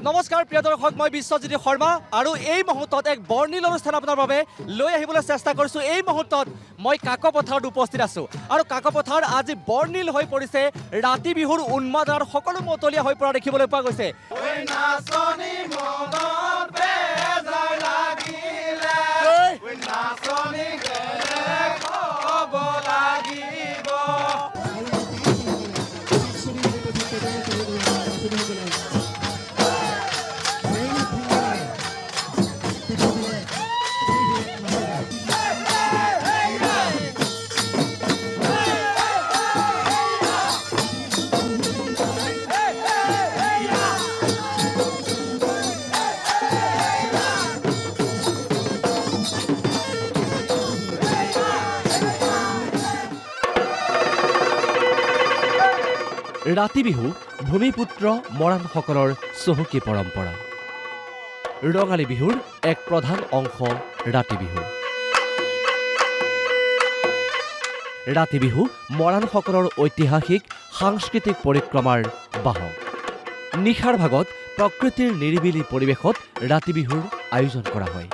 নমস্কাৰ প্ৰিয় দৰ্শক, মই বিশ্বজিৎ শৰ্মা আৰু এই মুহূৰ্তত এক বৰ্ণিল অনুষ্ঠান আপোনাৰ বাবে লৈ আহিবলৈ চেষ্টা কৰিছোঁ। এই মুহূৰ্তত মই কাকপথাৰত উপস্থিত আছোঁ আৰু কাকপথাৰ আজি বৰ্ণিল হৈ পৰিছে। ৰাতি বিহুৰ উন্মাদনাৰ সকলো মতলীয়া হৈ পৰা দেখিবলৈ পোৱা গৈছে। ৰাতি বিহু ভূমিপুত্ৰ মৰাণসকলৰ চহকী পৰম্পৰা। ৰঙালী বিহুৰ এক প্ৰধান অংশ ৰাতি বিহু। ৰাতি বিহু মৰাণসকলৰ ঐতিহাসিক সাংস্কৃতিক পৰিক্ৰমাৰ বাহক। নিশাৰ ভাগত প্ৰকৃতিৰ নিৰিবিলি পৰিৱেশত ৰাতি বিহুৰ আয়োজন কৰা হয়।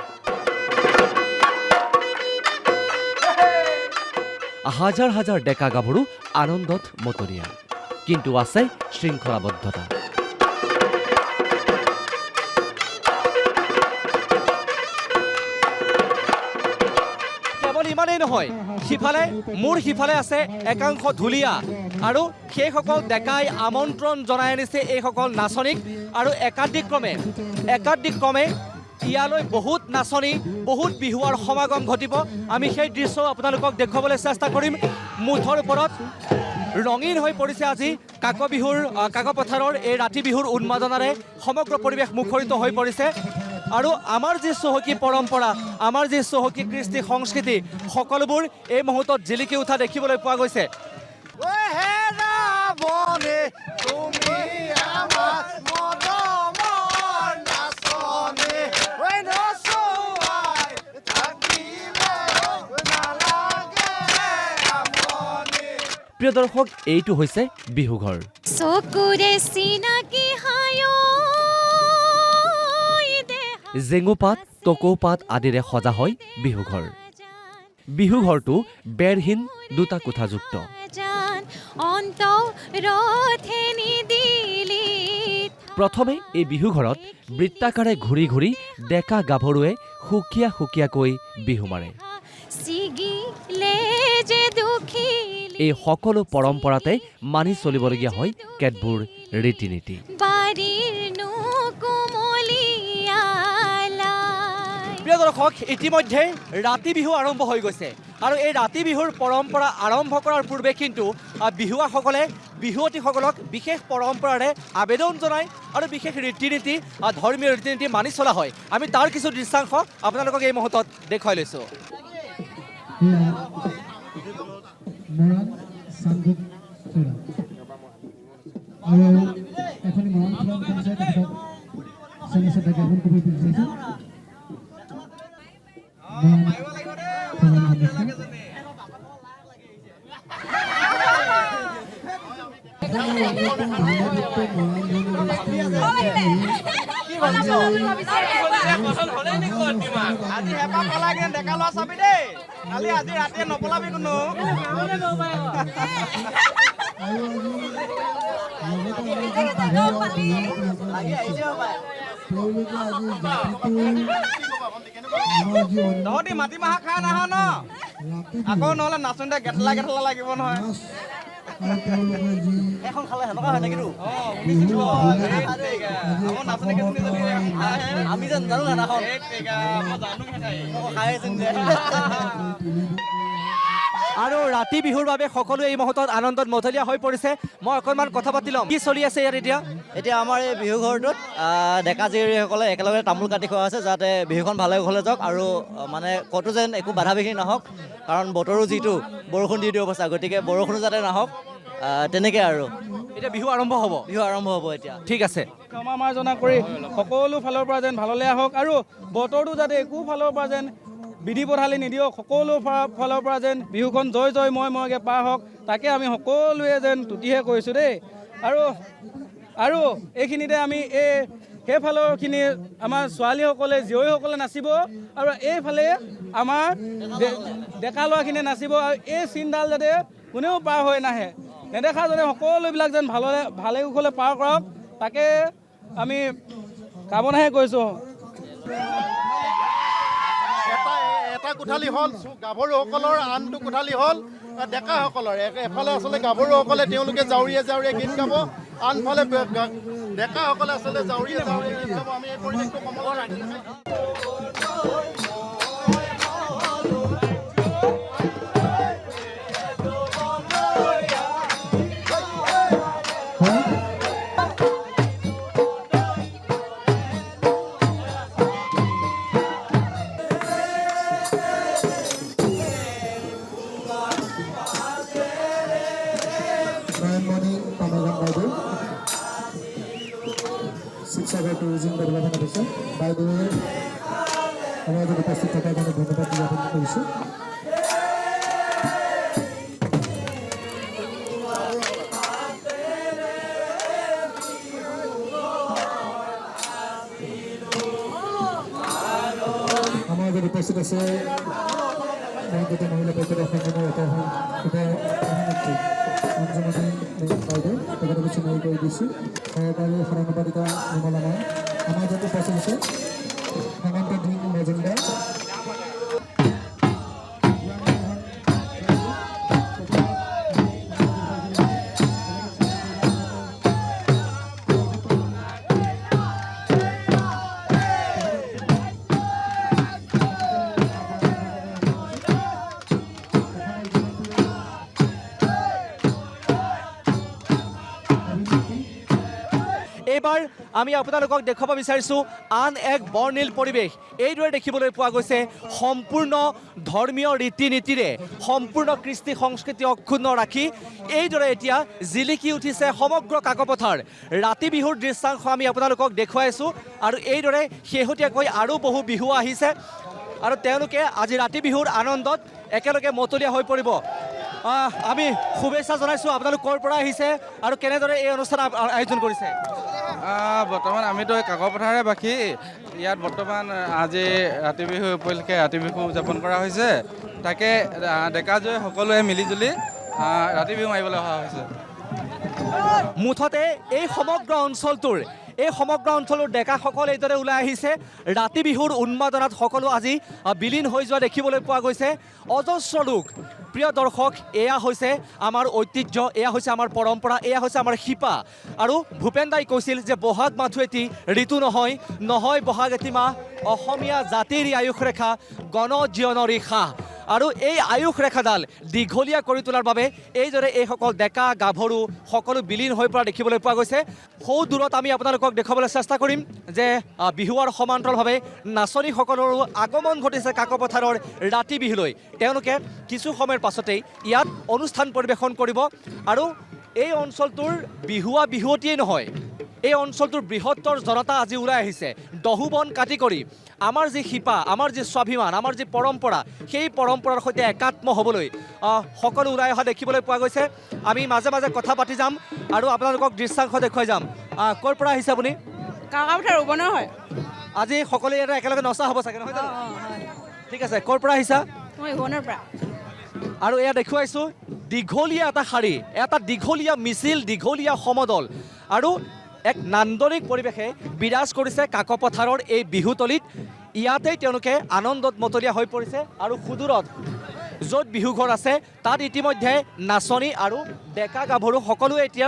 হাজাৰ হাজাৰ ডেকা গাভৰু আনন্দত মতলীয়া, কিন্তু আছে শৃংখলাবদ্ধতা। কেৱল ইমানেই নহয়, মোৰ সিফালে আছে একাংশ ঢুলীয়া আৰু সেইসকল ডেকাই আমন্ত্ৰণ জনাই আনিছে এইসকল নাচনীক আৰু একাধিক্ৰমে ইয়ালৈ বহুত নাচনী, বহুত বিহুৱাৰ সমাগম ঘটিব। আমি সেই দৃশ্য আপোনালোকক দেখুৱাবলৈ চেষ্টা কৰিম। মুঠৰ ওপৰত ৰঙীন হৈ পৰিছে আজি কাকপথাৰৰ এই ৰাতি বিহুৰ উন্মাদনাৰে সমগ্ৰ পৰিৱেশ মুখৰিত হৈ পৰিছে। আৰু আমাৰ যি চহকী পৰম্পৰা, আমাৰ যি চহকী কৃষ্টি সংস্কৃতি, সকলোবোৰ এই মুহূৰ্তত জিলিকি উঠা দেখিবলৈ পোৱা গৈছে। প্ৰিয় দৰ্শক, এইটো হৈছে বিহুঘৰ। জেঙুপাত, টকৌপাত আদিৰে সজা হয় বিহুঘৰ। বিহুঘৰটো বেৰহীন দুটা কোঠাযুক্ত। প্ৰথমে এই বিহুঘৰত বৃত্তাকাৰে ঘূৰি ঘূৰি ডেকা গাভৰুৱে সুকীয়া সুকীয়াকৈ বিহু মাৰে। এই সকলো পৰম্পৰাতে মানি চলিবলগীয়া হয় কেতবোৰ ৰীতি নীতি। প্ৰিয় দৰ্শক, ইতিমধ্যে ৰাতি বিহু আৰম্ভ হৈ গৈছে আৰু এই ৰাতি বিহুৰ পৰম্পৰা আৰম্ভ কৰাৰ পূৰ্বে কিন্তু বিহুৱাসকলে বিহুৱতীসকলক বিশেষ পৰম্পৰাৰে আবেদন জনায় আৰু বিশেষ ৰীতি নীতি, ধৰ্মীয় ৰীতি নীতি মানি চলা হয়। আমি তাৰ কিছু দৃশ্যাংশ আপোনালোকক এই মুহূৰ্তত দেখুৱাই লৈছোঁ। তহঁতি মাটিমাহ খাই নাহ ন, আকৌ নহ'লে নাচোঁতে গেঠলা গেঠলা লাগিব নহয়। এখন খালে সেনেকুৱা হয় নেকি? আমি যেন জানো নাখন আৰু ৰাতি বিহুৰ বাবে সকলো এই মুহূৰ্তত আনন্দত মতলীয়া হৈ পৰিছে। মই অকণমান কথা পাতি ল'ম। কি চলি আছে ইয়াত এতিয়া? আমাৰ এই বিহু ঘৰটোত ডেকা জীয়ৰীসকলে একেলগে তামোল কাটি খোৱা আছে, যাতে বিহুখন ভালে কুশলে যাওক আৰু মানে ক'তো যেন একো বাধা বিঘিনি নহওক। কাৰণ বতৰো যিটো বৰষুণ দি অৱস্থা, গতিকে বৰষুণো যাতে নাহক, তেনেকৈ আৰু। এতিয়া বিহু আৰম্ভ হ'ব এতিয়া। ঠিক আছে। ক্ষমা মাৰ্জনা কৰি সকলো ফালৰ পৰা যেন ভাললৈ আহক আৰু বতৰটো যাতে একো ফালৰ পৰা যেন বিধি পথালি নিদিয়ক। সকলো ফালৰ পৰা যেন বিহুখন জয় জয় ময়কে পাৰ হওক, তাকে আমি সকলোৱে যেন তুতিহে কৰিছোঁ দেই। আৰু এইখিনিতে আমি এই সেইফালৰখিনি আমাৰ ছোৱালীসকলে জীয়ৰীসকলে নাচিব আৰু এইফালে আমাৰ ডেকা ল'ৰাখিনিয়ে নাচিব আৰু এই চিনডাল যাতে কোনেও পাৰ হৈ নাহে নেদেখা যাতে সকলোবিলাক যেন ভালে কুশলে পাৰ কৰক তাকে আমি কামনাহে কৰিছোঁ। এটা কোঠালি হ'ল গাভৰুসকলৰ, আনটো কোঠালি হ'ল ডেকাসকলৰ। এফালে আচলতে গাভৰুসকলে তেওঁলোকে জাউৰীয়ে জাউৰীয়ে গীত গাব, আনফালে ডেকাসকলে আচলতে জাউৰীয়ে জাউৰীয়ে গীত গাব। আমি এই পৰিৱেশটো কমলত শিৱসাগৰ টুৰিজিম ডেভেলপমেণ্ট অফিচাৰ বাইদেৱে আমাৰ মাজত উপস্থিত থকাৰ কাৰণে ধন্যবাদ জ্ঞাপন কৰিছোঁ। আমাৰ মাজত উপস্থিত আছে মহিলা পৰিষদৰ সংগঠনৰ উপসভাপতি অঞ্জুমণি বাইদেউ, তেখেতক চিনাকি কৰি দিছোঁ। সহকাৰী সাধাৰণপালিকা নিৰ্মলাময়। আমাৰ মাজত উপস্থিত আছে হেমন্ত দিন মজুমদাৰ। এইবাৰ আমি আপোনালোকক দেখুৱাব বিচাৰিছোঁ আন এক বৰ্ণিল পৰিৱেশ। এইদৰে দেখিবলৈ পোৱা গৈছে সম্পূৰ্ণ ধৰ্মীয় ৰীতি নীতিৰে সম্পূৰ্ণ কৃষ্টি সংস্কৃতি অক্ষুণ্ণ ৰাখি এইদৰে এতিয়া জিলিকি উঠিছে সমগ্ৰ কাকপথাৰ। ৰাতি বিহুৰ দৃশ্যাংশ আমি আপোনালোকক দেখুৱাইছোঁ আৰু এইদৰে শেহতীয়াকৈ আৰু বহু বিহু আহিছে আৰু তেওঁলোকে আজি ৰাতি বিহুৰ আনন্দত একেলগে মতলীয়া হৈ পৰিব। আমি শুভেচ্ছা জনাইছোঁ। আপোনালোক ক'ৰ পৰা আহিছে আৰু কেনেদৰে এই অনুষ্ঠান আয়োজন কৰিছে? বৰ্তমান আমিতো কাকপথাৰৰে বাসী। ইয়াত বৰ্তমান আজি ৰাতি বিহু উপলক্ষে ৰাতি বিহু উদযাপন কৰা হৈছে। তাকে ডেকা জয় সকলোৱে মিলিজুলি ৰাতি বিহু মাৰিবলৈ অহা হৈছে। মুঠতে এই সমগ্ৰ অঞ্চলটোৰ ডেকাসকল এইদৰে ওলাই আহিছে। ৰাতি বিহুৰ উন্মাদনাত সকলো আজি বিলীন হৈ যোৱা দেখিবলৈ পোৱা গৈছে। অজস্ৰ লোক। প্ৰিয় দৰ্শক, এয়া হৈছে আমাৰ ঐতিহ্য, এয়া হৈছে আমাৰ পৰম্পৰা, এয়া হৈছে আমাৰ শিপা। আৰু ভূপেন দাই কৈছিল যে বহাগ মাথো এটি ঋতু নহয়, নহয় বহাগ এটি মাহ, অসমীয়া জাতিৰ আয়ুস ৰেখা গণ জীৱনৰ ৰেখা। আৰু এই আয়ুস ৰেখাডাল দীঘলীয়া কৰি তোলাৰ বাবে এইদৰে এইসকল ডেকা গাভৰু সকলো বিলীন হৈ পৰা দেখিবলৈ পোৱা গৈছে। সৌ দূৰত আমি আপোনালোকক দেখুৱাবলৈ চেষ্টা কৰিম যে বিহুৰ সমান্তৰালভাৱে নাচনীসকলৰো আগমন ঘটিছে কাকপথাৰৰ ৰাতি বিহুলৈ। তেওঁলোকে কিছু সময়ৰ পাছতেই ইয়াত অনুষ্ঠান পৰিৱেশন কৰিব আৰু এই অঞ্চলটোৰ বিহুৱতীয়েই নহয়, এই অঞ্চলটোৰ বৃহত্তৰ জনতা আজি ওলাই আহিছে দহু বন কাটি কৰি আমাৰ যি শিপা, আমাৰ যি স্বাভিমান, আমাৰ যি পৰম্পৰা, সেই পৰম্পৰাৰ সৈতে একাত্ম হ'বলৈ সকলো ওলাই অহা দেখিবলৈ পোৱা গৈছে। আমি মাজে মাজে কথা পাতি যাম আৰু আপোনালোকক দৃশ্যাংশ দেখুৱাই যাম। ক'ৰ পৰা আহিছে আপুনি? কাকপথাৰ উবনৰ হয়। আজি সকলোৱে ইয়াতে একেলগে নচা হ'ব চাগে, নহয় জানো? ঠিক আছে, ক'ৰ পৰা আহিছা? মই উবনৰ পৰা। আৰু এয়া দেখুৱাইছোঁ দীঘলীয়া এটা শাৰী, এটা দীঘলীয়া মিছিল, দীঘলীয়া সমদল আৰু এক নান্দনিক পৰিৱেশে বিৰাজ কৰিছে কাকপথাৰৰ এই বিহুতলীত। ইয়াতেই তেওঁলোকে আনন্দত মতলীয়া হৈ পৰিছে আৰু সুদূৰত য'ত বিহুঘৰ আছে তাত ইতিমধ্যে নাচনী আৰু ডেকা গাভৰু সকলোৱে এতিয়া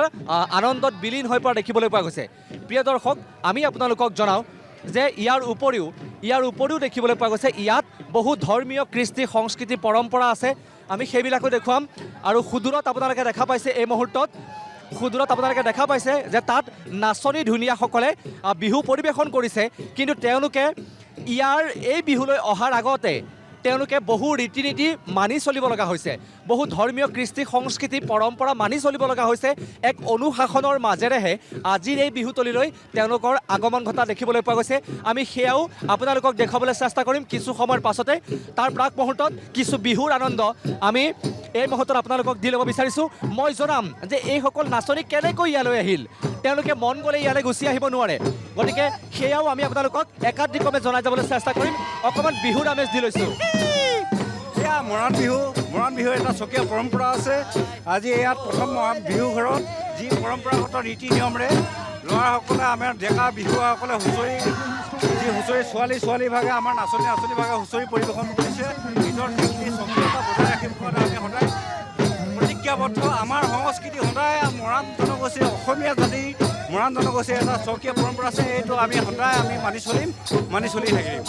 আনন্দত বিলীন হৈ পৰা দেখিবলৈ পোৱা গৈছে। প্ৰিয় দৰ্শক, আমি আপোনালোকক জনাওঁ যে ইয়াৰ উপৰিও দেখিবলৈ পোৱা গৈছে ইয়াত বহু ধৰ্মীয় কৃষ্টি সংস্কৃতি পৰম্পৰা আছে। আমি সেইবিলাকো দেখুৱাম আৰু সুদূৰত আপোনালোকে দেখা পাইছে এই মুহূৰ্তত যে তাত নাচনী ধুনীয়াসকলে বিহু পৰিৱেশন কৰিছে। কিন্তু তেওঁলোকে এই বিহুলৈ অহাৰ আগতে তেওঁলোকে বহু ৰীতি নীতি মানি চলিব লগা হৈছে, বহু ধৰ্মীয় কৃষ্টি সংস্কৃতি পৰম্পৰা মানি চলিব লগা হৈছে। এক অনুশাসনৰ মাজেৰেহে আজিৰ এই বিহুতলীলৈ তেওঁলোকৰ আগমন ঘটা দেখিবলৈ পোৱা গৈছে। আমি সেয়াও আপোনালোকক দেখুৱাবলৈ চেষ্টা কৰিম কিছু সময়ৰ পাছতে। তাৰ প্ৰাক মুহূৰ্তত কিছু বিহুৰ আনন্দ আমি এই মুহূৰ্তত আপোনালোকক দি ল'ব বিচাৰিছোঁ মই জনাম যে এইসকল নাচনী কেনেকৈ ইয়ালৈ আহিল তেওঁলোকে মন গ'লে ইয়ালৈ গুচি আহিব নোৱাৰে গতিকে সেয়াও আমি আপোনালোকক একাধিক্ৰমে জনাই যাবলৈ চেষ্টা কৰিম অকণমান বিহুৰ আমেজ দি লৈছোঁ এয়া মৰাণ বিহু এটা স্বকীয় পৰম্পৰা আছে আজি ইয়াত প্ৰথম বিহু ঘৰত যি পৰম্পৰাগত ৰীতি নিয়মেৰে ল'ৰাসকলে আমাৰ ডেকা বিহুৱাসকলে হুঁচৰি ছোৱালী ভাগে আমাৰ নাচনী ভাগে হুঁচৰি পৰিৱেশন কৰিছে নিজৰ যিখিনি স্বকীয়তা বজাই ৰাখিব কাৰণে আমি সদায় প্ৰতিজ্ঞাবদ্ধ আমাৰ সংস্কৃতি সদায় মৰাণ জনগোষ্ঠী অসমীয়া জাতিৰ মৰাণ জনগোষ্ঠীৰ এটা স্বকীয় পৰম্পৰা আছে এইটো আমি সদায় মানি চলি থাকিম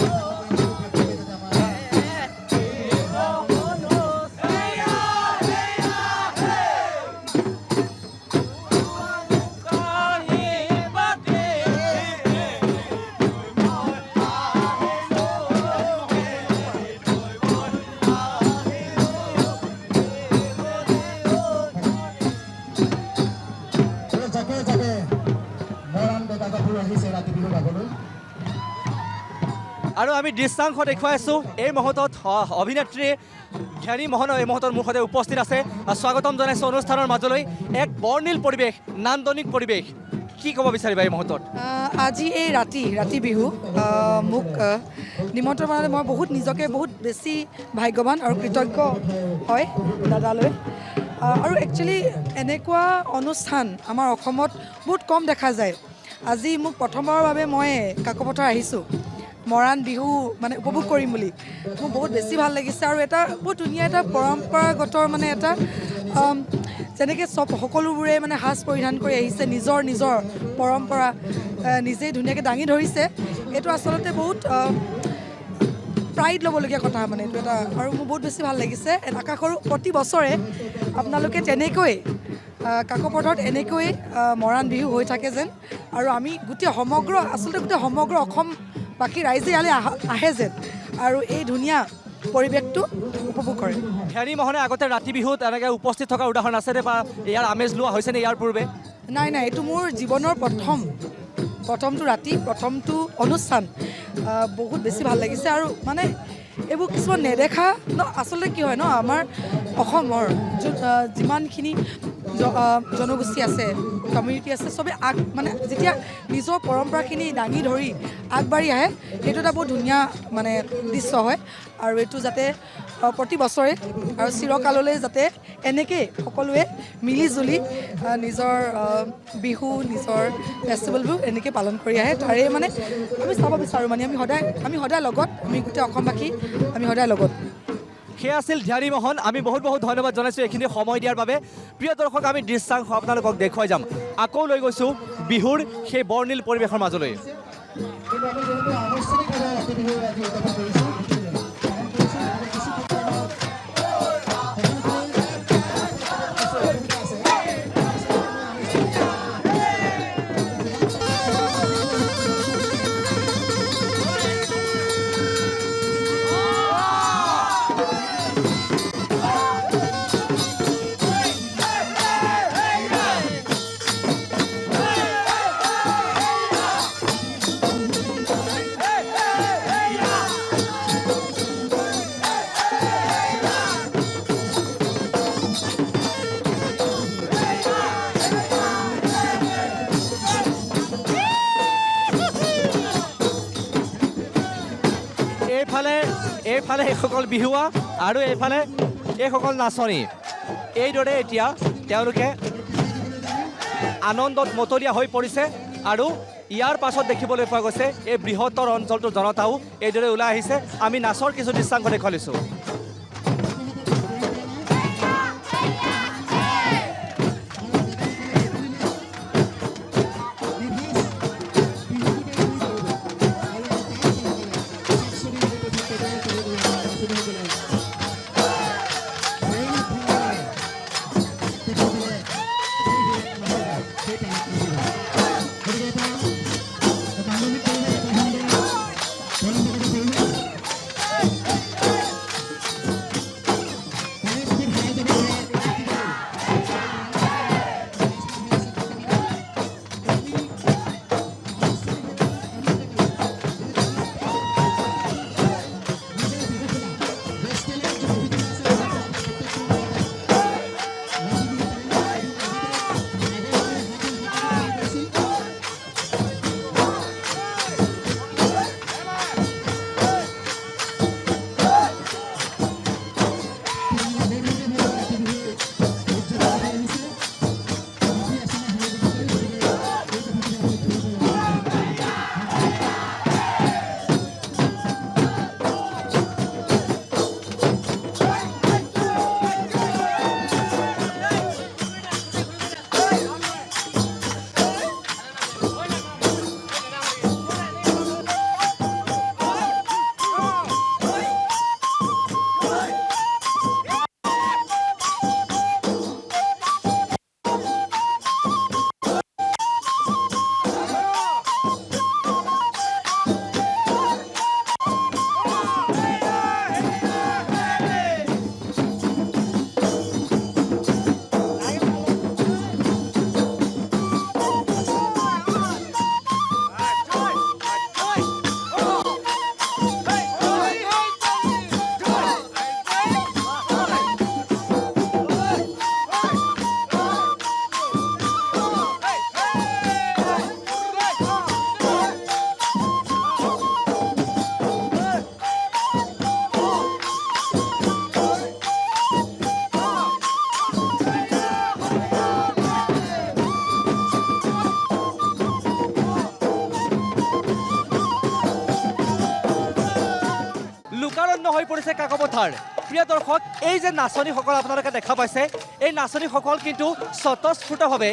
আৰু আমি দৃশ্যাংশ দেখুৱাই আছোঁ এই মুহূৰ্তত অভিনেত্ৰী ধ্যানী মোহন এই মুহূৰ্তত মোৰ সৈতে উপস্থিত আছে স্বাগতম জনাইছোঁ অনুষ্ঠানৰ মাজলৈ এক বৰ্ণিল পৰিৱেশ নান্দনিক পৰিৱেশ কি ক'ব বিচাৰিবা এই মুহূৰ্তত আজি এই ৰাতি বিহু মোক নিমন্ত্ৰণ জনালে মই নিজকে বহুত বেছি ভাগ্যৱান আৰু কৃতজ্ঞ হয় দাদালৈ আৰু একচুৱেলি এনেকুৱা অনুষ্ঠান আমাৰ অসমত বহুত কম দেখা যায় আজি মোক প্ৰথমবাৰৰ বাবে মই কাকপথাৰ আহিছোঁ মৰাণ বিহু মানে উপভোগ কৰিম বুলি মোৰ বহুত বেছি ভাল লাগিছে আৰু এটা বহুত ধুনীয়া এটা পৰম্পৰাগত মানে এটা যেনেকৈ সকলোবোৰে মানে সাজ পৰিধান কৰি আহিছে নিজৰ পৰম্পৰা নিজেই ধুনীয়াকৈ দাঙি ধৰিছে এইটো আচলতে বহুত প্ৰাইড ল'বলগীয়া কথা মানে এইটো এটা আৰু মোৰ বহুত বেছি ভাল লাগিছে আশা কৰোঁ প্ৰতি বছৰে আপোনালোকে তেনেকৈ কাকপথাৰত এনেকৈ মৰাণ বিহু হৈ থাকে যেন আৰু আমি গোটেই সমগ্ৰ অসম বাকী ৰাইজে ইয়ালৈ আহে যেন আৰু এই ধুনীয়া পৰিৱেশটো উপভোগ কৰে ধ্যানী মোহনে আগতে ৰাতি বিহুত এনেকৈ উপস্থিত থকাৰ উদাহৰণ আছেনে বা ইয়াৰ আমেজ লোৱা হৈছেনে ইয়াৰ পূৰ্বে নাই এইটো মোৰ জীৱনৰ প্ৰথমটো অনুষ্ঠান বহুত বেছি ভাল লাগিছে আৰু মানে এইবোৰ কিছুমান নেদেখা আচলতে কি হয় ন আমাৰ অসমৰ যিমানখিনি জনগোষ্ঠী আছে কমিউনিটি আছে চবে মানে যেতিয়া নিজৰ পৰম্পৰাখিনি দাঙি ধৰি আগবাঢ়ি আহে সেইটো এটা বহুত ধুনীয়া মানে দৃশ্য হয় আৰু এইটো যাতে প্ৰতি বছৰে আৰু চিৰকাললৈ যাতে এনেকৈ সকলোৱে মিলিজুলি নিজৰ বিহু নিজৰ ফেষ্টিভেলবোৰ এনেকৈ পালন কৰি আহে তাৰে মানে আমি চাব বিচাৰোঁ মানে আমি সদায় লগত আমি গোটেই অসমবাসী আমি সদায় লগত সেয়া আছিল ধ্যানী মোহন আমি বহুত ধন্যবাদ জনাইছোঁ এইখিনি সময় দিয়াৰ বাবে প্ৰিয় দৰ্শক আমি দৃশ্যাংশ আপোনালোকক দেখুৱাই যাম আকৌ লৈ গৈছোঁ বিহুৰ সেই বৰ্ণিল পৰিৱেশৰ মাজলৈ এইফালে এইসকল বিহুৱা আৰু এইফালে এইসকল নাচনী এইদৰে এতিয়া তেওঁলোকে আনন্দত মতলীয়া হৈ পৰিছে আৰু ইয়াৰ পাছত দেখিবলৈ পোৱা গৈছে এই বৃহত্তৰ অঞ্চলটোৰ জনতাও এইদৰে ওলাই আহিছে আমি নাচৰ কিছু দৃশ্যাংশ দেখুৱাই লৈছোঁ হৈ পৰিছে কাকপথাৰ। প্ৰিয় দৰ্শক, এই যে নাচনীসকল আপোনালোকে দেখা পাইছে, এই নাচনীসকল কিন্তু স্বতঃস্ফূৰ্তভাৱে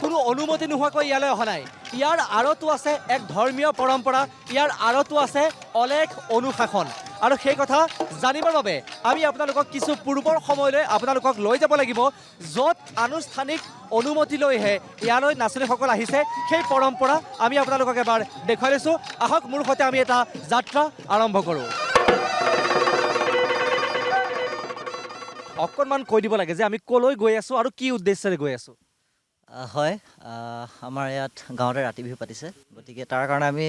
কোনো অনুমতি নোহোৱাকৈ ইয়ালৈ অহা নাই। ইয়াৰ আঁৰতো আছে এক ধৰ্মীয় পৰম্পৰা, ইয়াৰ আঁৰতো আছে অলেখ অনুশাসন। আৰু সেই কথা জানিবৰ বাবে আমি আপোনালোকক কিছু পূৰ্বৰ সময়লৈ আপোনালোকক লৈ যাব লাগিব, য'ত আনুষ্ঠানিক অনুমতি লৈহে ইয়ালৈ নাচনীসকল আহিছে। সেই পৰম্পৰা আমি আপোনালোকক এবাৰ দেখুৱাই লৈছোঁ। আহক মোৰ সৈতে আমি এটা যাত্ৰা আৰম্ভ কৰোঁ। অকণমান কৈ দিব লাগে যে আমি ক'লৈ গৈ আছোঁ আৰু কি উদ্দেশ্যেৰে গৈ আছোঁ। হয়, আমাৰ ইয়াত গাঁৱতে ৰাতি বিহু পাতিছে, গতিকে তাৰ কাৰণে আমি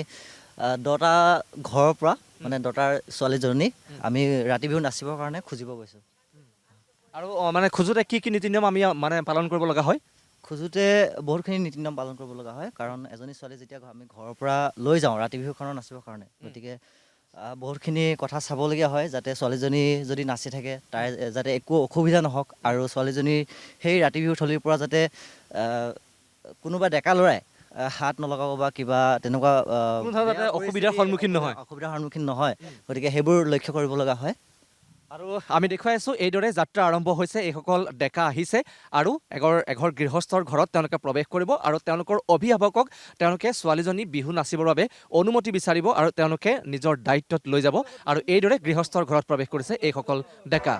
10টা ঘৰৰ পৰা মানে 10টাৰ ছোৱালীজনী আমি ৰাতি বিহু নাচিবৰ কাৰণে খুজিব গৈছোঁ। আৰু মানে খোজোতে কি কি নীতি নিয়ম আমি মানে পালন কৰিব লগা হয়? খোজোতে বহুতখিনি নীতি নিয়ম পালন কৰিব লগা হয়, কাৰণ এজনী ছোৱালী যেতিয়া আমি ঘৰৰ পৰা লৈ যাওঁ ৰাতি বিহুখনত নাচিবৰ কাৰণে, গতিকে বহুতখিনি কথা চাবলগীয়া হয়, যাতে ছোৱালীজনী যদি নাচি থাকে তাই যাতে একো অসুবিধা নহওক, আৰু ছোৱালীজনীৰ সেই ৰাতি বিহু থলীৰ পৰা যাতে কোনোবা ডেকা ল'ৰাই হাত নলগাব বা কিবা তেনেকুৱা অসুবিধাৰ সন্মুখীন নহয়, গতিকে সেইবোৰ লক্ষ্য কৰিব লগা হয়। আৰু আমি দেখুৱাই আছোঁ এইদৰে যাত্ৰা আৰম্ভ হৈছে। এইসকল ডেকা আহিছে আৰু এঘৰ গৃহস্থৰ ঘৰত তেওঁলোকে প্ৰৱেশ কৰিব, আৰু তেওঁলোকৰ অভিভাৱকক তেওঁলোকে ছোৱালীজনী বিহু নাচিবৰ বাবে অনুমতি বিচাৰিব, আৰু তেওঁলোকে নিজৰ দায়িত্বত লৈ যাব। আৰু এইদৰে গৃহস্থৰ ঘৰত প্ৰৱেশ কৰিছে এইসকল ডেকা।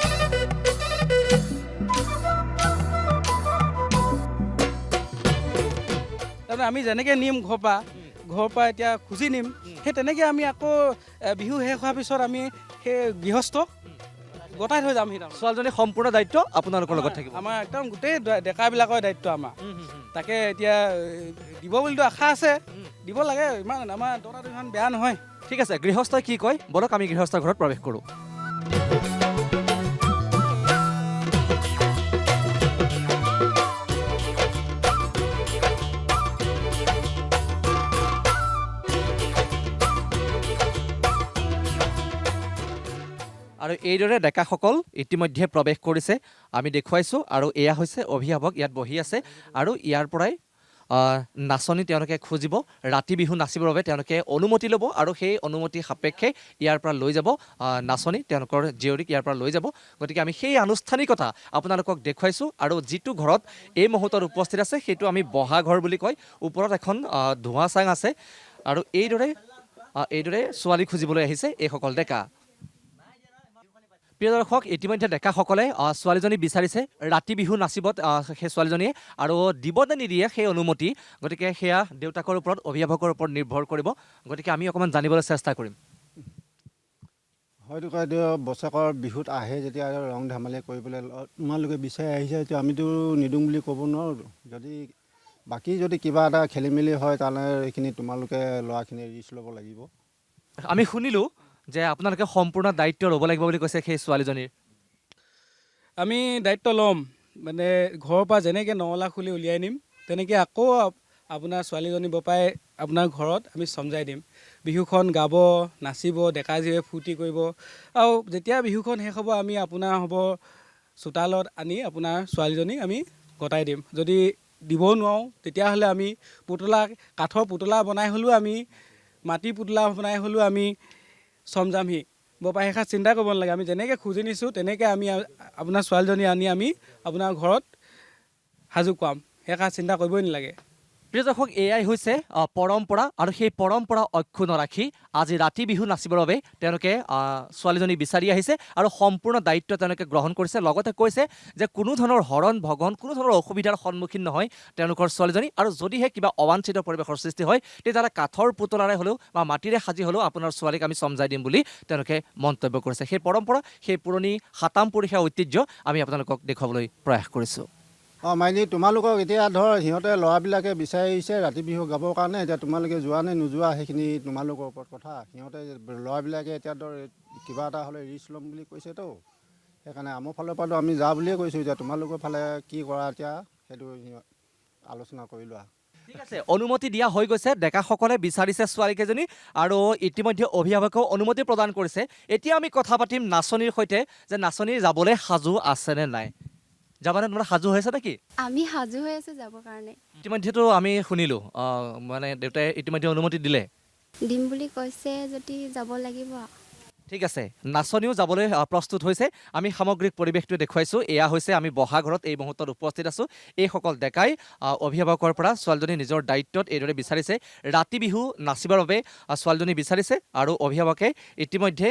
তাৰমানে আমি যেনেকৈ নিম ঘৰৰ পৰা এতিয়া খুজি নিম, সেই তেনেকৈ আমি আকৌ বিহু শেষ হোৱাৰ পিছত আমি সেই গৃহস্থক গতাই থৈ যাম। ছোৱালীজনীৰ সম্পূৰ্ণ দায়িত্ব আপোনালোকৰ লগত থাকিব। আমাৰ একদম গোটেই ডেকাবিলাকৰ দায়িত্ব আমাৰ। তাকে এতিয়া দিব বুলিতো আশা আছে, দিব লাগে। ইমান আমাৰ দৰাটো ইমান বেয়া নহয়। ঠিক আছে, গৃহস্থই কি কয় বলক আমি গৃহস্থৰ ঘৰত প্ৰৱেশ কৰোঁ। আৰু এইদৰে ডেকাসকল ইতিমধ্যে প্ৰৱেশ কৰিছে, আমি দেখুৱাইছোঁ। আৰু এয়া হৈছে অভিভাৱক ইয়াত বহি আছে, আৰু ইয়াৰ পৰাই নাচনী তেওঁলোকে খুজিব, ৰাতি বিহু নাচিবৰ বাবে তেওঁলোকে অনুমতি ল'ব, আৰু সেই অনুমতি সাপেক্ষে ইয়াৰ পৰা লৈ যাব নাচনী তেওঁলোকৰ জীয়ৰীক ইয়াৰ পৰা লৈ যাব। গতিকে আমি সেই আনুষ্ঠানিকতা আপোনালোকক দেখুৱাইছোঁ। আৰু যিটো ঘৰত এই মুহূৰ্তত উপস্থিত আছে সেইটো আমি বহা ঘৰ বুলি কয়। ওপৰত এখন ধোঁৱা চাং আছে, আৰু এইদৰে ছোৱালী খুজিবলৈ আহিছে এইসকল ডেকা। প্ৰিয় দৰ্শক, ইতিমধ্যে ডেকাসকলে ছোৱালীজনী বিচাৰিছে, ৰাতি বিহু নাচিব সেই ছোৱালীজনীয়ে, আৰু দিব নে নিদিয়ে সেই অনুমতি, গতিকে সেয়া দেউতাকৰ ওপৰত অভিভাৱকৰ ওপৰত নিৰ্ভৰ কৰিব। গতিকে আমি অকণমান জানিবলৈ চেষ্টা কৰিম। হয়তো কয় বছৰেকৰ বিহুত আহে যেতিয়া ৰং ধেমালি কৰিবলৈ তোমালোকে বিচাৰি আহিছে, এতিয়া আমিতো নিদিওঁ বুলি ক'ব নোৱাৰোঁ। যদি কিবা এটা খেলি মেলি হয় তালৈ এইখিনি তোমালোকে ল'ৰাখিনি ৰিস্ক ল'ব লাগিব। আমি শুনিলোঁ যে আপোনালোকে সম্পূৰ্ণ দায়িত্ব ল'ব লাগিব বুলি কৈছে সেই ছোৱালীজনীৰ। আমি দায়িত্ব ল'ম, মানে ঘৰৰ পৰা যেনেকৈ 9 লাখ খুলি উলিয়াই নিম, তেনেকৈ আকৌ আপোনাৰ ছোৱালীজনী বপাই আপোনাৰ ঘৰত আমি চমজাই দিম। বিহুখন গাব, নাচিব, ডেকা জীয়ে ফূৰ্তি কৰিব। আৰু যেতিয়া বিহুখন শেষ হ'ব আমি আপোনাৰ হ'ব চোতালত আনি আপোনাৰ ছোৱালীজনী আমি গতাই দিম। যদি দিব নোৱাৰোঁ তেতিয়াহ'লে আমি কাঠৰ পুতলা বনাই হ'লেও, আমি মাটিৰ পুতলা বনাই হ'লেও আমি চমজামহি। বপাই সেইষাৰ চিন্তা কৰিব নালাগে, আমি যেনেকৈ খুজি নিছোঁ তেনেকৈ আমি আপোনাৰ ছোৱালীজনী আনি আমি আপোনাৰ ঘৰত সাজু কৰাম। সেইষাৰ চিন্তা কৰিবই নালাগে। প্ৰিয় দৰ্শক, এয়াই হৈছে পৰম্পৰা, আৰু সেই পৰম্পৰা অক্ষুণ্ণ ৰাখি আজি ৰাতি বিহু নাচিবৰ বাবে তেওঁলোকে ছোৱালীজনী বিচাৰি আহিছে, আৰু সম্পূৰ্ণ দায়িত্ব তেওঁলোকে গ্ৰহণ কৰিছে। লগতে কৈছে যে কোনো ধৰণৰ হৰণ ভগন, কোনো ধৰণৰ অসুবিধাৰ সন্মুখীন নহয় তেওঁলোকৰ ছোৱালীজনী। আৰু যদিহে কিবা অবাঞ্ছিত পৰিৱেশৰ সৃষ্টি হয় তেতিয়াহ'লে কাঠৰ পুতলাৰে হ'লেও বা মাটিৰে সাজি হ'লেও আপোনাৰ ছোৱালীক আমি চমজাই দিম বুলি তেওঁলোকে মন্তব্য কৰিছে। সেই পৰম্পৰা, সেই পুৰণি সাতাম পুৰুষীয়া ঐতিহ্য আমি আপোনালোকক দেখুৱাবলৈ প্ৰয়াস কৰিছোঁ। মাইনী, তোমালোকক এতিয়া সিহঁতে ল'ৰাবিলাকে বিচাৰি আহিছে ৰাতি বিহু গাবৰ কাৰণে, এতিয়া তোমালোকে যোৱা নে নোযোৱা সেইখিনি তোমালোকৰ ওপৰত কথা। সিহঁতে ল'ৰাবিলাকে এতিয়া কিবা এটা হ'লে ৰিস্ক ল'ম বুলি কৈছেতো, সেইকাৰণে আমাৰ ফালৰ পৰাতো আমি যা বুলিয়ে কৈছোঁ। এতিয়া তোমালোকৰ ফালে কি কৰা এতিয়া সেইটো আলোচনা কৰি লোৱা। ঠিক আছে, অনুমতি দিয়া হৈ গৈছে। ডেকাসকলে বিচাৰিছে ছোৱালীকেইজনী, আৰু ইতিমধ্যে অভিভাৱকেও অনুমতি প্ৰদান কৰিছে। এতিয়া আমি কথা পাতিম নাচনীৰ সৈতে যে নাচনী যাবলৈ সাজু আছেনে নাই। যাবানে, তোমাৰ সাজু হৈছে নেকি? আমি সাজু হৈ আছোঁ যাবৰ কাৰণে। ইতিমধ্যেতো আমি শুনিলোঁ মানে দেউতাই ইতিমধ্যে অনুমতি দিলে। দিম বুলি কৈছে যদি যাব লাগিব। ঠিক আছে, নাচনীও যাবলৈ প্ৰস্তুত হৈছে। আমি সামগ্ৰিক পৰিৱেশটো দেখুৱাইছোঁ। এয়া হৈছে আমি বহা ঘৰত এই মুহূৰ্তত উপস্থিত আছোঁ। এইসকল ডেকাই অভিভাৱকৰ পৰা ছোৱালীজনী নিজৰ দায়িত্বত এইদৰে বিচাৰিছে। ৰাতি বিহু নাচিবৰ বাবে ছোৱালীজনী বিচাৰিছে আৰু অভিভাৱকে ইতিমধ্যে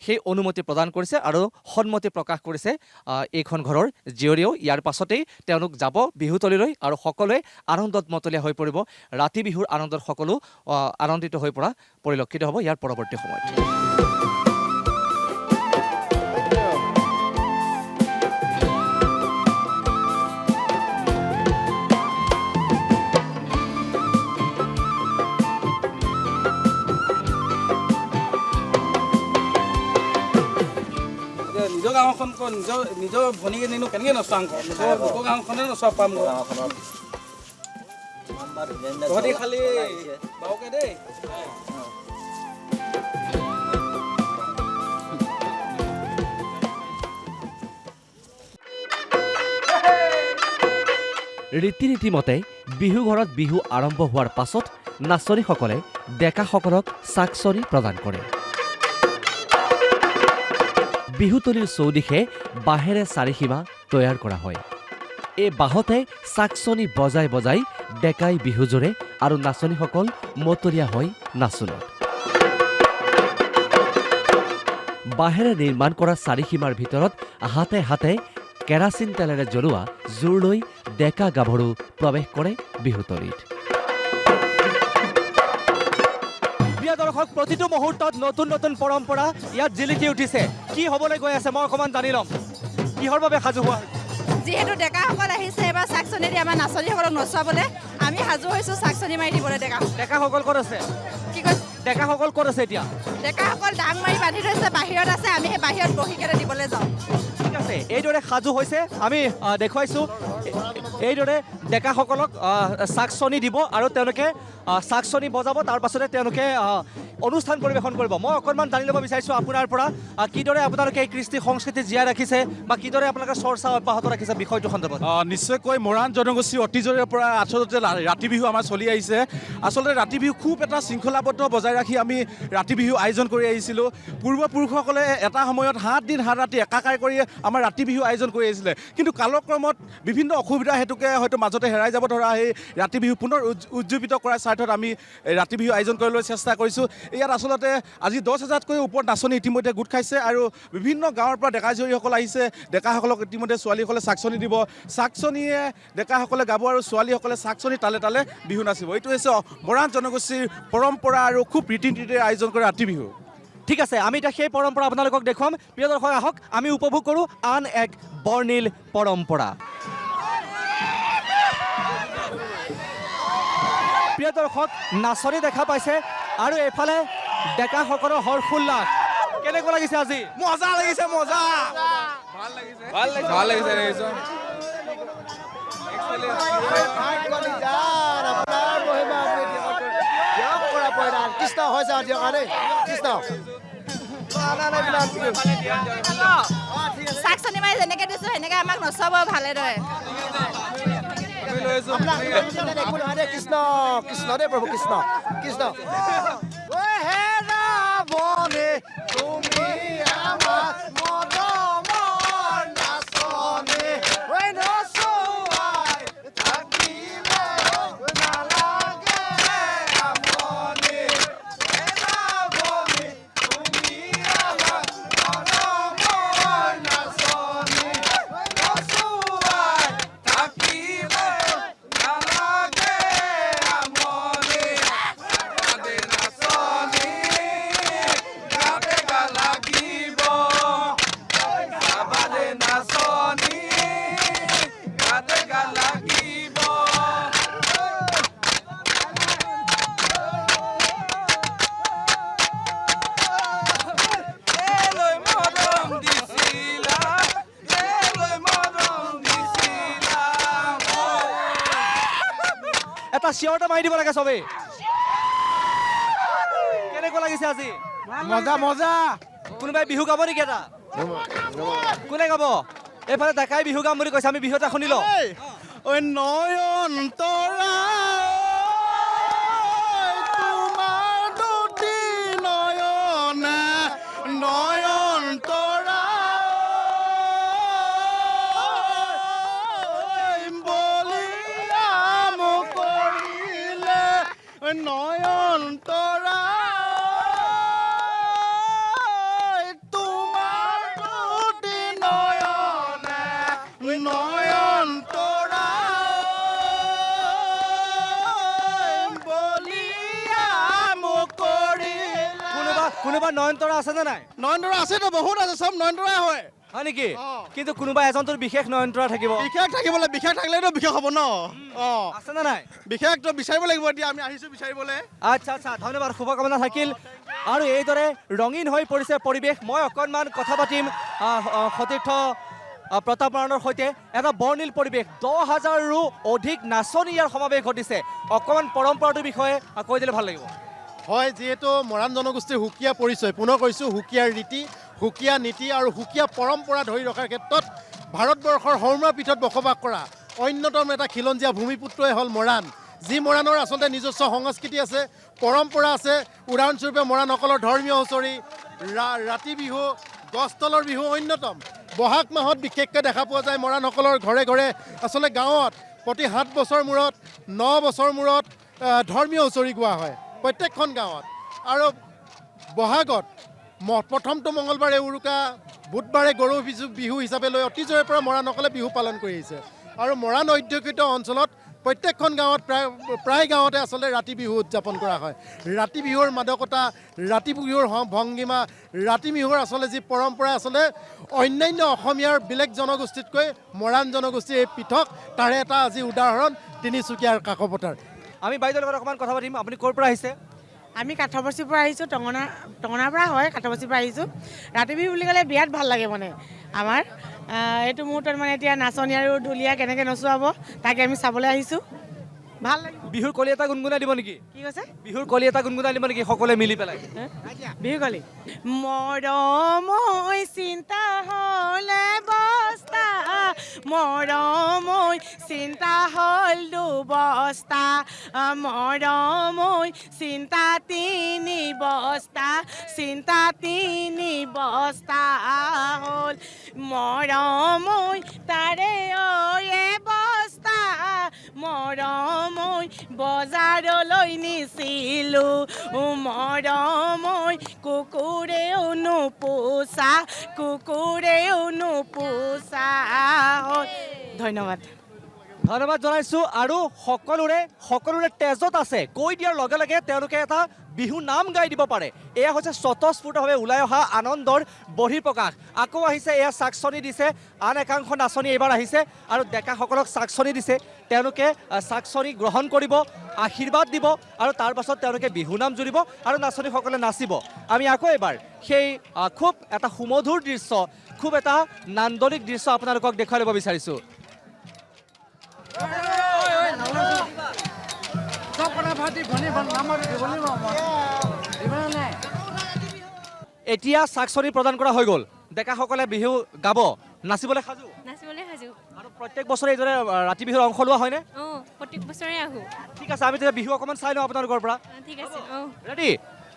সেই অনুমতি প্ৰদান কৰিছে আৰু সন্মতি প্ৰকাশ কৰিছে এইখন ঘৰৰ জীয়ৰীয়েও। ইয়াৰ পাছতেই তেওঁলোক যাব বিহুতলীলৈ আৰু সকলোৱে আনন্দত মতলীয়া হৈ পৰিব। ৰাতি বিহুৰ আনন্দত সকলো আনন্দিত হৈ পৰা পৰিলক্ষিত হ'ব ইয়াৰ পৰৱৰ্তী সময়ত। নিজৰ গাঁওখন নিজৰ ভনীকে নিনো কেনেকৈ নচোৱাং লোকৰ গাঁওখনে নচোৱা পাম তহঁতি খালি বাৰুকে দেই। ৰীতি নীতিমতে বিহু ঘৰত বিহু আৰম্ভ হোৱাৰ পাছত নাচনীসকলে ডেকাসকলক চাকচনি প্ৰদান কৰে। বিহুতলীৰ চৌদিশে বাঁহেৰে চাৰিসীমা তৈয়াৰ কৰা হয়। এই বাঁহতে চাকচনি বজাই বজাই ডেকাই বিহুজোৰে আৰু নাচনীসকল মতলীয়া হয় নাচোনত। বাঁহেৰে নিৰ্মাণ কৰা চাৰিসীমাৰ ভিতৰত হাতে হাতে কেৰাচিন তেলেৰে জ্বলোৱা জোৰ লৈ ডেকা গাভৰু প্ৰৱেশ কৰে বিহুতলীত। প্ৰিয় দৰ্শক, প্ৰতিটো মুহূৰ্তত নতুন নতুন পৰম্পৰা ইয়াত জিলিকি উঠিছে। কি হ'বলৈ গৈ আছে মই অকণমান জানি ল'ম। কিহৰ বাবে সাজু হোৱা? যিহেতু ডেকাসকল আহিছে এবাৰ চাকচনি দি আমাৰ নাচনীসকলক নচুৱাবলৈ আমি সাজু হৈছোঁ চাকচনি মাৰি দিবলৈ ডেকাসকল ক'ত আছে? কি কৈছে? ডেকাসকল ক'ত আছে এতিয়া? ডেকাসকল ডাং মাৰি বান্ধি থৈছে, বাহিৰত আছে। আমি সেই বাহিৰত বহি কেনে দিবলৈ যাওঁ। ঠিক আছে, এইদৰে সাজু হৈছে। আমি দেখুৱাইছোঁ এইদৰে ডেকাসকলক চাকচনি দিব আৰু তেওঁলোকে চাকচনি বজাব। তাৰ পাছতে তেওঁলোকে অনুষ্ঠান পৰিৱেশন কৰিব। মই অকণমান জানি ল'ব বিচাৰিছোঁ আপোনাৰ পৰা কিদৰে আপোনালোকে এই কৃষ্টি সংস্কৃতি জীয়াই ৰাখিছে বা কিদৰে আপোনালোকে চৰ্চা অব্যাহত ৰাখিছে বিষয়টো সন্দৰ্ভত। নিশ্চয়কৈ মৰাণ জনগোষ্ঠীৰ অতীজৰে পৰা আচলতে ৰাতি বিহু আমাৰ চলি আহিছে। আচলতে ৰাতি বিহু খুব এটা শৃংখলাবদ্ধ বজাই ৰাখি আমি ৰাতি বিহু আয়োজন কৰি আহিছিলোঁ। পূৰ্বপুৰুষসকলে এটা সময়ত 7 দিন 7 ৰাতি একাকাৰ কৰি আমাৰ ৰাতি বিহু আয়োজন কৰি আহিছিলে। কিন্তু কালক্ৰমত বিভিন্ন অসুবিধা হেতুকে হয়তো মাজতে হেৰাই যাব ধৰা সেই ৰাতি বিহু পুনৰ উজ্জীৱিত কৰাৰ স্বাৰ্থত আমি ৰাতি বিহু আয়োজন কৰিবলৈ চেষ্টা কৰিছোঁ। ইয়াত আচলতে আজি 10,000তকৈ ওপৰত নাচনী ইতিমধ্যে গোট খাইছে আৰু বিভিন্ন গাঁৱৰ পৰা ডেকা জীয়ৰীসকল আহিছে। ডেকাসকলক ইতিমধ্যে ছোৱালীসকলে চাকচনি দিব। চাকচনিয়ে ডেকাসকলে গাব আৰু ছোৱালীসকলে চাকচনি তালে তালে বিহু নাচিব। এইটো হৈছে মৰাণ জনগোষ্ঠীৰ পৰম্পৰা আৰু খুব ৰীতি নীতিৰে আয়োজন কৰা ৰাতি বিহু। ঠিক আছে, আমি এতিয়া সেই পৰম্পৰা আপোনালোকক দেখুৱাম। প্ৰিয় দৰ্শক, আহক আমি উপভোগ কৰোঁ আন এক বৰ্ণিল পৰম্পৰা। প্ৰিয় দৰ্শক, নাচনী দেখা পাইছে আৰু এইফালে ডেকাসকলৰ হৰ্ষোল্লাস। কেনেকুৱা লাগিছে আজি? মজা লাগিছে, মজা। ভাল লাগিছে। কৃষ্ণ হৈছে কৃষ্ণ চাকচনি মাৰি যেনেকৈ দিছোঁ সেনেকৈ আমাক নচুৱাব ভালেদৰে। কৃষ্ণ কৃষ্ণ দে প্ৰভু কৃষ্ণ কৃষ্ণ। এটা চিঞৰটা মাৰি দিব লাগে চবেই। কেনেকুৱা লাগিছে আজি? মজা মজা। কোনোবাই বিহু গাব নেকি? এটা কোনে গাব? এইফালে ডেকাই বিহু গাম বুলি কৈছে। আমি বিহু এটা শুনি লওঁ। নয়ন তৰা তোমাৰ দুটি নয়না কোনোবা নয়নতৰা আছেনে নাই? নয়নতৰা আছেতো, বহুত আছে, চব নয়নতৰাই হয়। হয় নেকি? কিন্তু কোনোবা এজনটোৰ বিশেষ নয়নতৰা থাকিব। বিশেষ থাকিবলৈ, বিশেষ থাকিলেতো বিশেষ হ'ব ন। আছেনে নাই? বিশেষটো বিচাৰিব লাগিব, এতিয়া আমি আহিছোঁ বিচাৰিবলৈ। আচ্ছা আচ্ছা, ধন্যবাদ, শুভকামনা থাকিল। আৰু এইদৰে ৰঙীন হৈ পৰিছে পৰিৱেশ। মই অকণমান কথা পাতিম সতীৰ্থ প্ৰতাপ মৰাণৰ সৈতে। এটা বৰ্ণিল পৰিৱেশ, 10,000ৰো অধিক নাচনী ইয়াৰ সমাৱেশ ঘটিছে। অকণমান পৰম্পৰাটোৰ বিষয়ে কৈ দিলে ভাল লাগিব। হয়, যিহেতু মৰাণ জনগোষ্ঠীৰ সুকীয়া পৰিচয়, পুনৰ কৈছোঁ, সুকীয়া ৰীতি, সুকীয়া নীতি আৰু সুকীয়া পৰম্পৰা ধৰি ৰখাৰ ক্ষেত্ৰত ভাৰতবৰ্ষৰ হৰ্মা পীঠত বসবাস কৰা অন্যতম এটা খিলঞ্জীয়া ভূমিপুত্ৰই হ'ল মৰাণ। যি মৰাণৰ আচলতে নিজস্ব সংস্কৃতি আছে, পৰম্পৰা আছে। উদাহৰণস্বৰূপে মৰাণসকলৰ ধৰ্মীয় হুঁচৰি, ৰাতি বিহু, গছতলৰ বিহু অন্যতম। বহাগ মাহত বিশেষকৈ দেখা পোৱা যায় মৰাণসকলৰ ঘৰে ঘৰে, আচলতে গাঁৱত প্ৰতি 7 বছৰ মূৰত, 9 বছৰ মূৰত ধৰ্মীয় হুঁচৰি গোৱা হয় প্ৰত্যেকখন গাঁৱত। আৰু বহাগত প্ৰথমটো মঙলবাৰে উৰুকা, বুধবাৰে গৰু বিহু হিচাপে লৈ অতীজৰে পৰা মৰাণসকলে বিহু পালন কৰি আহিছে। আৰু মৰাণ অধ্যুষিত অঞ্চলত প্ৰত্যেকখন গাঁৱত প্ৰায় গাঁৱতে আচলতে ৰাতি বিহু উদযাপন কৰা হয়। ৰাতি বিহুৰ মাদকতা, ৰাতি বিহুৰ ভংগীমা, ৰাতি বিহুৰ আচলতে যি পৰম্পৰা, আচলতে অন্যান্য অসমীয়াৰ বেলেগ জনগোষ্ঠীতকৈ মৰাণ জনগোষ্ঠীৰ এই পৃথক, তাৰে এটা আজি উদাহৰণ তিনিচুকীয়াৰ কাকপথাৰ। আমি বাইদেউৰ লগত অকণমান কথা পাতিম। আপুনি ক'ৰ পৰা আহিছে? আমি কাঠৰবস্তিৰ পৰা আহিছোঁ, টঙনাৰ পৰা হয়, কাঠৰবস্তিৰ পৰা আহিছোঁ। ৰাতি বিহু বুলি ক'লে বিৰাট ভাল লাগে মানে আমাৰ। এইটো মুহূৰ্তত মানে এতিয়া নাচনী আৰু ঢুলীয়া কেনেকৈ নচুৱাব তাকে আমি চাবলৈ আহিছোঁ, ভাল লাগে। বিহুৰ কলি এটা গুণগুণাই দিব নেকি? কি কৈছে? বিহুৰ কলি এটা গুণগুণাই দিব নেকি সকলোৱে মিলি পেলাই? বিহু কলি মৰমৈ চিন্তা হ'লে বস্তা, মৰমৈ চিন্তা হ'ল দুবস্তা, মৰমৈ চিন্তা 3 বস্তা, চিন্তা 3 বস্তা হ'ল, মৰমৈ তাৰে বস্তা, মৰমৈ বজাৰলৈ নিছিলোঁ, মৰমৈ কুকুৰেও নোপোচা, কুকুৰেও নোপোচা হ'ল। ধন্যবাদ। ধন্যবাদ জনাইছোঁ। আৰু সকলোৰে তেজত আছে, কৈ দিয়াৰ লগে লগে তেওঁলোকে এটা বিহু নাম গাই দিব পাৰে। এয়া হৈছে স্বতঃস্ফূৰ্তভাৱে ওলাই অহা আনন্দৰ বহিঃপ্ৰকাশ। আকৌ আহিছে, এয়া চাকচনি দিছে, আন একাংশ নাচনী এইবাৰ আহিছে আৰু ডেকাসকলক চাকচনি দিছে। তেওঁলোকে চাকচনি গ্ৰহণ কৰিব, আশীৰ্বাদ দিব আৰু তাৰ পাছত তেওঁলোকে বিহু নাম জুৰিব আৰু নাচনীসকলে নাচিব। আমি আকৌ এবাৰ সেই খুব এটা সুমধুৰ দৃশ্য, খুব এটা নান্দনিক দৃশ্য আপোনালোকক দেখুৱাই ল'ব বিচাৰিছোঁ। এতিয়া চাকচনি প্ৰদান কৰা হৈ গ'ল, ডেকাসকলে বিহু গাব, নাচিবলৈ সাজু। আৰু প্ৰত্যেক বছৰে এইদৰে ৰাতি বিহুৰ অংশ লোৱা হয়নে? প্ৰত্যেক বছৰে আহোঁ। ঠিক আছে, আমি তেতিয়া বিহু অকণমান চাই লওঁ আপোনালোকৰ পৰা। ঠিক আছে। ৰেডি?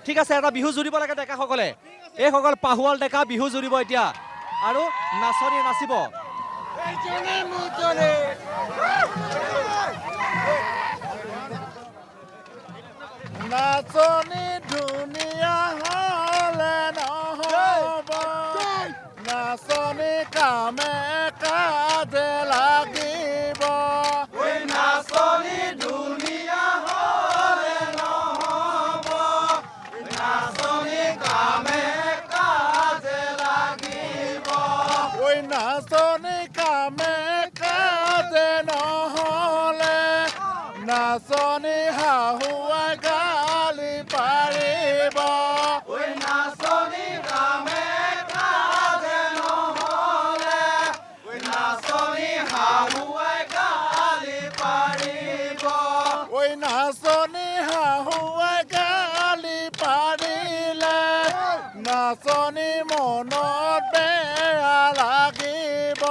ঠিক আছে, এটা বিহু জুৰিব লাগে ডেকাসকলে। এইসকল পাহুৱাল ডেকা বিহু জুৰিব এতিয়া আৰু নাচনীয়ে নাচিব। নাচনী ধুনীয়া হ'লে নহ'ব, নাচনী কামে কাজে লাগিব। নাচনী ধুনীয়া হ'লে নহ'ব, নাচনী কামে কাজে লাগিব। নাচনী কামে কাজে নহ'লে নাচনী শাহুৱাই গালি পাৰিব। নাচনী কামে কাজে নহ'লে নাচনী শাহুৱাই গালি পাৰিব। নাচনী শাহুৱাই গালি পাৰিলে নাচনী মনত বেয়া লাগিব।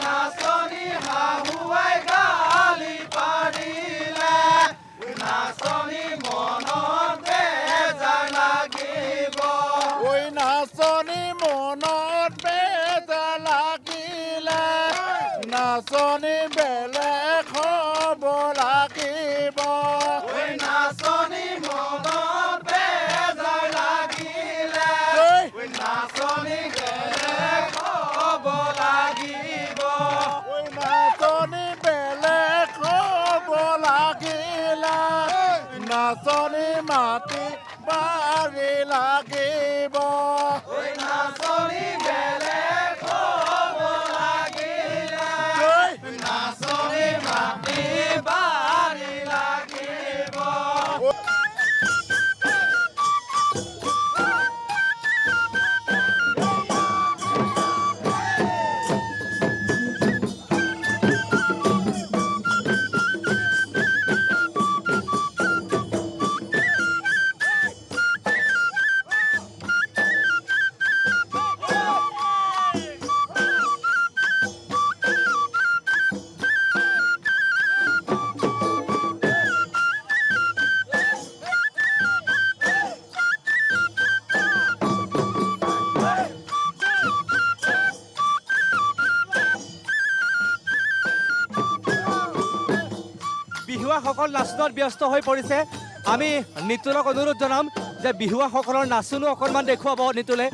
নাচনী শাহুৱাই গালি পাৰিলে নাচনী মনত বেজাৰ লাগিব। নাচনী মনত বেজাৰ লাগিলে নাচনী বেলেগ হ'ব লাগিব। নাচনী মনত বেজাৰ লাগিলে নাচনী বেলেগ হ'ব লাগিব। নাচনী বেলেগ হ'ব লাগিলে নাচনী মাতি বাৰ বাৰী লাগিব বিহুৱাসকল নাচনত ব্যস্ত হৈ পৰিছে আমি নিতুলক অনুৰোধ জনাম যে বিহুৱাসকলৰ নাচনো অকণমান দেখুৱাব নিতুলে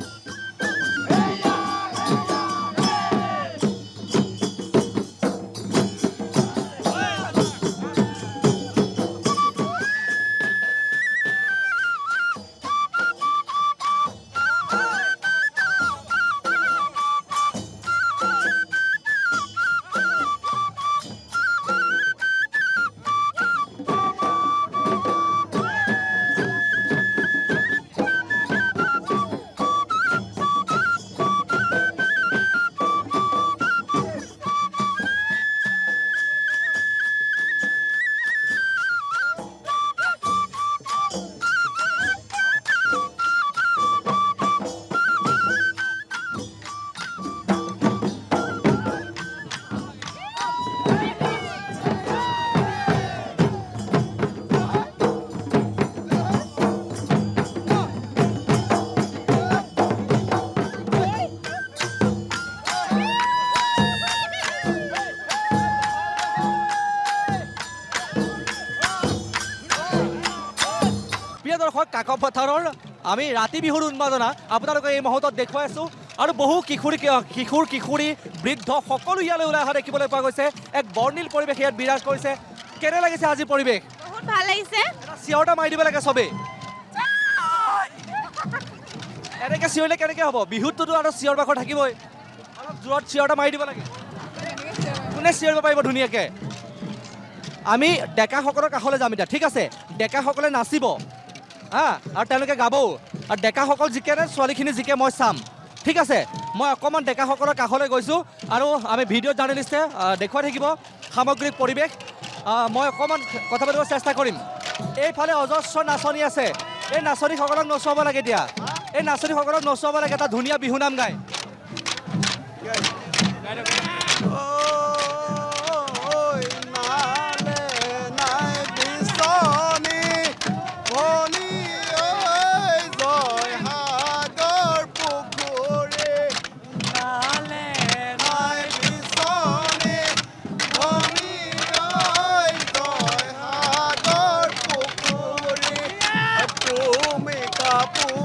দৰ্শক কাকপ পথাৰৰ আমি ৰাতি বিহুৰ উন্মাদনা আপোনালোকে এই মুহূৰ্তত দেখুৱাই আছোঁ আৰু বহু কিশোৰী বৃদ্ধ সকলো ইয়ালৈ ওলাই অহা দেখিবলৈ পোৱা গৈছে এক বৰ্ণিল পৰিৱেশ ইয়াত বিৰাজ কৰিছে কেনে লাগিছে আজি পৰিৱেশ বহুত ভাল লাগিছে চিঞৰটা মাৰি দিব লাগে চবেই এনেকৈ চিঞৰিলে কেনেকৈ হ'ব বিহুতটোতো আৰু চিঞৰ বাখৰ থাকিবই অলপ জোৰত চিঞৰটা মাৰি দিব লাগে কোনে চিঞৰিব পাৰিব ধুনীয়াকৈ আমি ডেকাসকলৰ কাষলৈ যাম এতিয়া ঠিক আছে ডেকাসকলে নাচিব আৰু তেওঁলোকে গাবও আৰু ডেকাসকল জিকে নে ছোৱালীখিনি জিকে মই চাম ঠিক আছে মই অকণমান ডেকাসকলৰ কাষলৈ গৈছোঁ আৰু আমি ভিডিঅ' জাৰ্নেলিষ্টে দেখুৱাই থাকিব সামগ্ৰিক পৰিৱেশ মই অকণমান কথা পাতিব চেষ্টা কৰিম এইফালে অজস্ৰ নাচনি আছে এই নাচনীসকলক নচুৱাব লাগে এতিয়া এই নাচনীসকলক নচুৱাব লাগে এটা ধুনীয়া বিহু নাম গায় কাপোৰ